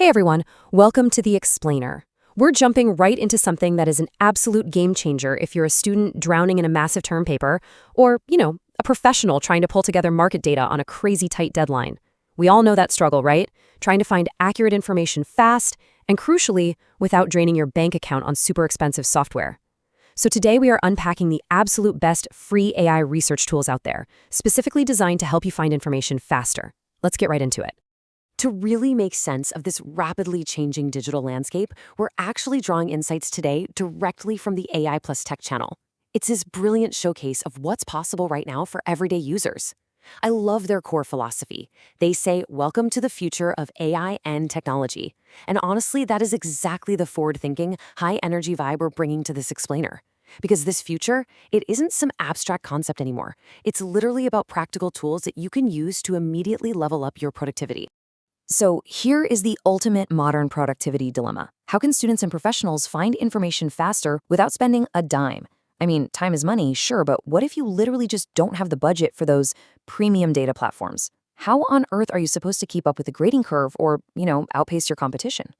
everyone, welcome to The Explainer. We're jumping right into something that is an absolute game changer if you're a student drowning in a massive term paper, or, a professional trying to pull together market data on a crazy tight deadline. We all know that struggle, right? Trying to find accurate information fast, and crucially, without draining your bank account on super expensive software. So today we are unpacking the absolute best free AI research tools out there, specifically designed to help you find information faster. Let's get right into it. To really make sense of this rapidly changing digital landscape, we're actually drawing insights today directly from the AI+tec channel. It's this brilliant showcase of what's possible right now for everyday users. I love their core philosophy. They say, welcome to the future of AI and technology. And honestly, that is exactly the forward-thinking, high-energy vibe we're bringing to this explainer. Because this future, it isn't some abstract concept anymore. It's literally about practical tools that you can use to immediately level up your productivity. So here is the ultimate modern productivity dilemma. How can students and professionals find information faster without spending a dime? I mean, time is money, sure, but what if you literally just don't have the budget for those premium data platforms? How on earth are you supposed to keep up with the grading curve or, outpace your competition?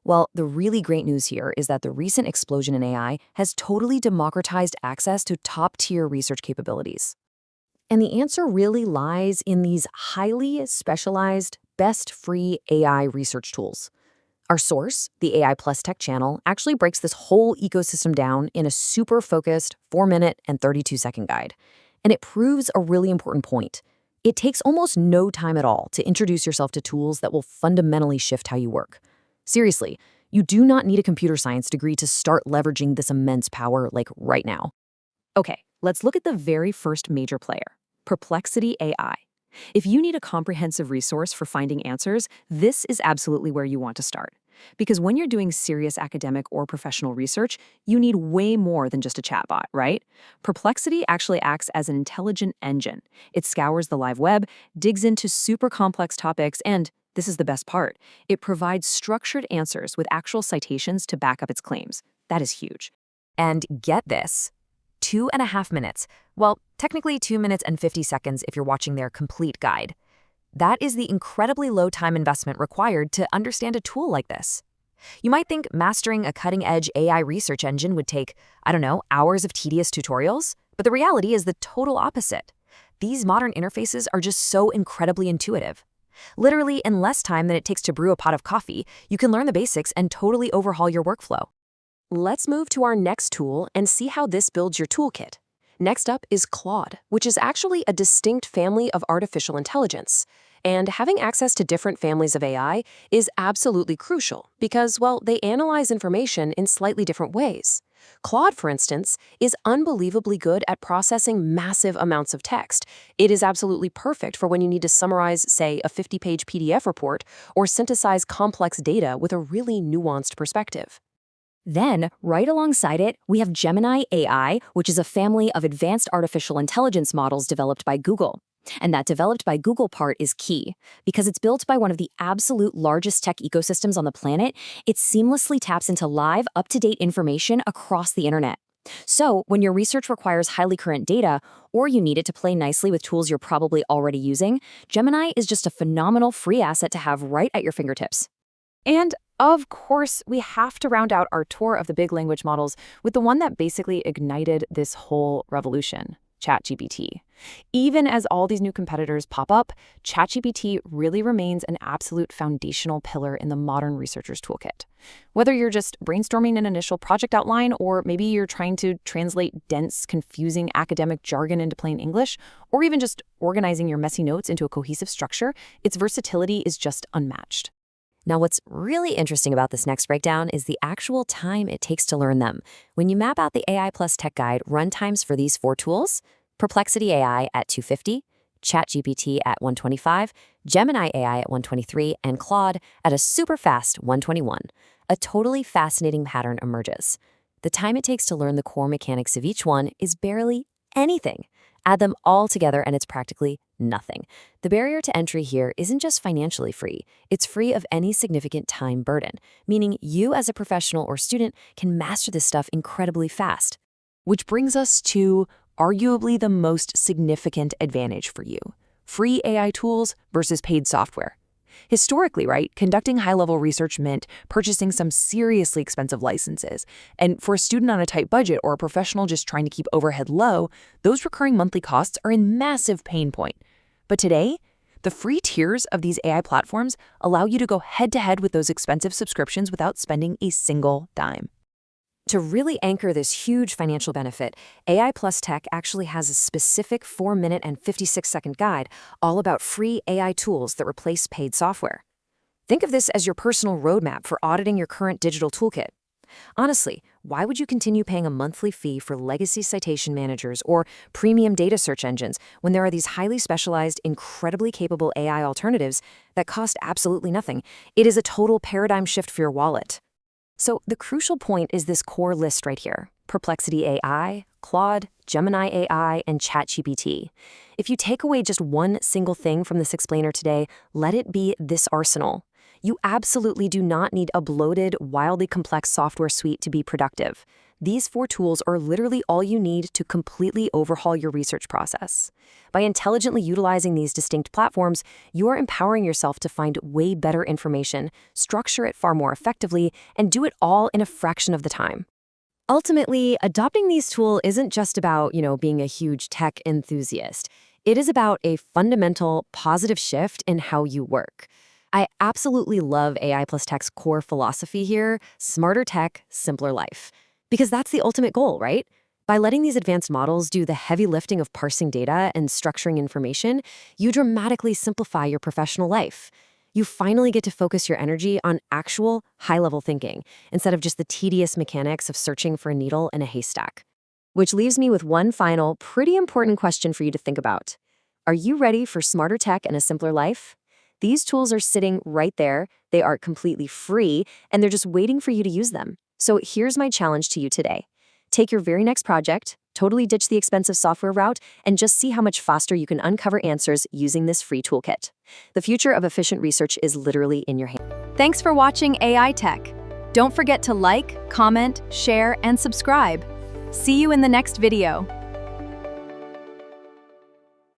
Well, the really great news here is that the recent explosion in AI has totally democratized access to top-tier research capabilities. And the answer really lies in these highly specialized, best free AI research tools. Our source, the AI+tec channel, actually breaks this whole ecosystem down in a super focused 4-minute and 32-second guide. And it proves a really important point. It takes almost no time at all to introduce yourself to tools that will fundamentally shift how you work. Seriously, you do not need a computer science degree to start leveraging this immense power right now. Okay, let's look at the very first major player, Perplexity AI. If you need a comprehensive resource for finding answers, this is absolutely where you want to start. Because when you're doing serious academic or professional research, you need way more than just a chatbot, right? Perplexity actually acts as an intelligent engine. It scours the live web, digs into super complex topics, and, this is the best part, it provides structured answers with actual citations to back up its claims. That is huge. And get this. 2.5 minutes. Well, technically 2 minutes and 50 seconds if you're watching their complete guide. That is the incredibly low time investment required to understand a tool like this. You might think mastering a cutting-edge AI research engine would take, hours of tedious tutorials, but the reality is the total opposite. These modern interfaces are just so incredibly intuitive. Literally, in less time than it takes to brew a pot of coffee, you can learn the basics and totally overhaul your workflow. Let's move to our next tool and see how this builds your toolkit. Next up is Claude, which is actually a distinct family of artificial intelligence. And having access to different families of AI is absolutely crucial because, they analyze information in slightly different ways. Claude, for instance, is unbelievably good at processing massive amounts of text. It is absolutely perfect for when you need to summarize, say, a 50-page PDF report or synthesize complex data with a really nuanced perspective. Then, right alongside it, we have Gemini AI, which is a family of advanced artificial intelligence models developed by Google. And that developed by Google part is key. Because it's built by one of the absolute largest tech ecosystems on the planet, it seamlessly taps into live, up-to-date information across the internet. So, when your research requires highly current data, or you need it to play nicely with tools you're probably already using, Gemini is just a phenomenal free asset to have right at your fingertips. And of course, we have to round out our tour of the big language models with the one that basically ignited this whole revolution, ChatGPT. Even as all these new competitors pop up, ChatGPT really remains an absolute foundational pillar in the modern researcher's toolkit. Whether you're just brainstorming an initial project outline, or maybe you're trying to translate dense, confusing academic jargon into plain English, or even just organizing your messy notes into a cohesive structure, its versatility is just unmatched. Now, what's really interesting about this next breakdown is the actual time it takes to learn them. When you map out the AI+tec guide runtimes for these 4 tools, Perplexity AI at 250, ChatGPT at 125, Gemini AI at 123, and Claude at a super fast 121, a totally fascinating pattern emerges. The time it takes to learn the core mechanics of each one is barely anything. Add them all together and it's practically nothing. The barrier to entry here isn't just financially free, it's free of any significant time burden, meaning you as a professional or student can master this stuff incredibly fast. Which brings us to arguably the most significant advantage for you: free AI tools versus paid software. Historically, right, conducting high-level research meant purchasing some seriously expensive licenses. And for a student on a tight budget or a professional just trying to keep overhead low, those recurring monthly costs are a massive pain point. But today, the free tiers of these AI platforms allow you to go head-to-head with those expensive subscriptions without spending a single dime. To really anchor this huge financial benefit, AI+tec actually has a specific 4-minute and 56-second guide all about free AI tools that replace paid software. Think of this as your personal roadmap for auditing your current digital toolkit. Honestly, why would you continue paying a monthly fee for legacy citation managers or premium data search engines when there are these highly specialized, incredibly capable AI alternatives that cost absolutely nothing? It is a total paradigm shift for your wallet. So the crucial point is this core list right here: Perplexity AI, Claude, Gemini AI, and ChatGPT. If you take away just one single thing from this explainer today, let it be this arsenal. You absolutely do not need a bloated, wildly complex software suite to be productive. These 4 tools are literally all you need to completely overhaul your research process. By intelligently utilizing these distinct platforms, you are empowering yourself to find way better information, structure it far more effectively, and do it all in a fraction of the time. Ultimately, adopting these tools isn't just about, being a huge tech enthusiast. It is about a fundamental, positive shift in how you work. I absolutely love AI+tec's core philosophy here: smarter tech, simpler life. Because that's the ultimate goal, right? By letting these advanced models do the heavy lifting of parsing data and structuring information, you dramatically simplify your professional life. You finally get to focus your energy on actual, high-level thinking, instead of just the tedious mechanics of searching for a needle in a haystack. Which leaves me with one final, pretty important question for you to think about. Are you ready for smarter tech and a simpler life? These tools are sitting right there, they are completely free, and they're just waiting for you to use them. So here's my challenge to you today. Take your very next project, totally ditch the expensive software route, and just see how much faster you can uncover answers using this free toolkit. The future of efficient research is literally in your hands. Thanks for watching AI Tech. Don't forget to like, comment, share, and subscribe. See you in the next video.